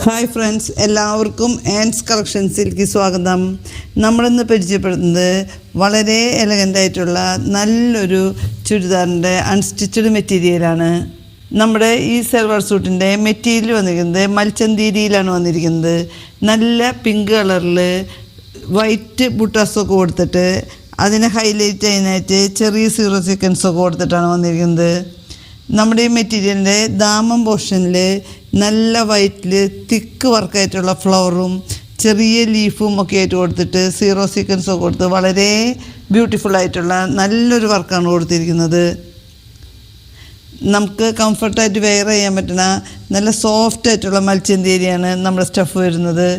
Hi friends, എല്ലാവർക്കും ആൻഡ്സ് കളക്ഷൻസിലേക്ക് സ്വാഗതം. നമ്മളിന്ന് പരിചയപ്പെടുന്നത് വളരെ എലഗൻ്റായിട്ടുള്ള നല്ലൊരു ചുരിദാറിൻ്റെ അൺസ്റ്റിച്ചഡ് മെറ്റീരിയലാണ്. നമ്മുടെ ഈ സൽവാർ സൂട്ടിൻ്റെ മെറ്റീരിയൽ വന്നിരിക്കുന്നത് മൽച്ചന്തീരിയിലാണ് വന്നിരിക്കുന്നത്. നല്ല പിങ്ക് കളറിൽ വൈറ്റ് ബുട്ടാസൊക്കെ കൊടുത്തിട്ട് അതിനെ ഹൈലൈറ്റ് ചെയ്യാനായിട്ട് ചെറിയ സീറോ സീക്വൻസൊക്കെ കൊടുത്തിട്ടാണ് വന്നിരിക്കുന്നത്. നമ്മുടെ ഈ മെറ്റീരിയലിൻ്റെ ദാമം പോർഷനിൽ നല്ല വൈറ്റിൽ തിക്ക് വർക്കായിട്ടുള്ള ഫ്ലവറും ചെറിയ ലീഫും ഒക്കെ ആയിട്ട് കൊടുത്തിട്ട് സീറോ സീക്വൻസൊക്കെ കൊടുത്ത് വളരെ ബ്യൂട്ടിഫുള്ളായിട്ടുള്ള നല്ലൊരു വർക്കാണ് കൊടുത്തിരിക്കുന്നത്. നമുക്ക് കംഫർട്ടായിട്ട് വെയർ ചെയ്യാൻ പറ്റുന്ന നല്ല സോഫ്റ്റായിട്ടുള്ള മൽച്ചന്തേരിയാണ് നമ്മുടെ സ്റ്റഫ് വരുന്നത്.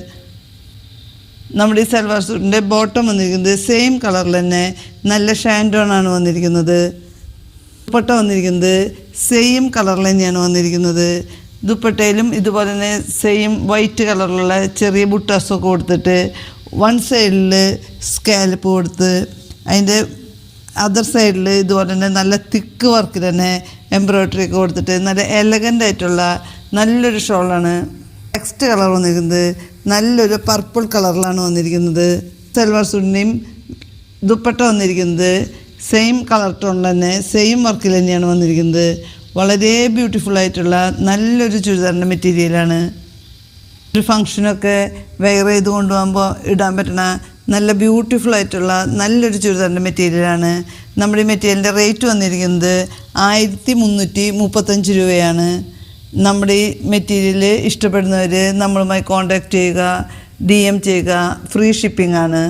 നമ്മുടെ ഈ സൽവാർ സൂട്ടിൻ്റെ ബോട്ടം വന്നിരിക്കുന്നത് സെയിം കളറിൽ തന്നെ നല്ല ഷാൻഡോണാണ് വന്നിരിക്കുന്നത്. ദുപ്പട്ട വന്നിരിക്കുന്നത് സെയിം കളറിൽ തന്നെയാണ് വന്നിരിക്കുന്നത്. ദുപ്പട്ടയിലും ഇതുപോലെ തന്നെ സെയിം വൈറ്റ് കളറിലുള്ള ചെറിയ ബുട്ടാസൊക്കെ കൊടുത്തിട്ട് വൺ സൈഡിൽ സ്കാലപ്പ് കൊടുത്ത് അതിൻ്റെ അതർ സൈഡിൽ ഇതുപോലെ തന്നെ നല്ല തിക്ക് വർക്കിൽ തന്നെ എംബ്രോയ്ഡറി ഒക്കെ കൊടുത്തിട്ട് നല്ല എലഗൻ്റ് ആയിട്ടുള്ള നല്ലൊരു ഷോളാണ്. നെക്സ്റ്റ് കളർ വന്നിരിക്കുന്നത് നല്ലൊരു പർപ്പിൾ കളറിലാണ് വന്നിരിക്കുന്നത്. സൽവാർ സൂട്ടിൻ്റെയും ദുപ്പട്ട വന്നിരിക്കുന്നത് സെയിം കളർ ടോണിൽ തന്നെ സെയിം വർക്കിൽ തന്നെയാണ് വന്നിരിക്കുന്നത്. വളരെ ബ്യൂട്ടിഫുള്ളായിട്ടുള്ള നല്ലൊരു ചുരിദാറിൻ്റെ മെറ്റീരിയലാണ്. ഒരു ഫങ്ഷനൊക്കെ വെയർ ചെയ്ത് കൊണ്ടുപോകുമ്പോൾ ഇടാൻ പറ്റുന്ന നല്ല ബ്യൂട്ടിഫുള്ളായിട്ടുള്ള നല്ലൊരു ചുരിദാറിൻ്റെ മെറ്റീരിയലാണ്. നമ്മുടെ ഈ മെറ്റീരിയലിൻ്റെ റേറ്റ് വന്നിരിക്കുന്നത് 1335 രൂപയാണ്. നമ്മുടെ ഈ മെറ്റീരിയൽ ഇഷ്ടപ്പെടുന്നവർ നമ്മളുമായി കോൺടാക്റ്റ് ചെയ്യുക, DM ചെയ്യുക. ഫ്രീ ഷിപ്പിംഗ് ആണ്.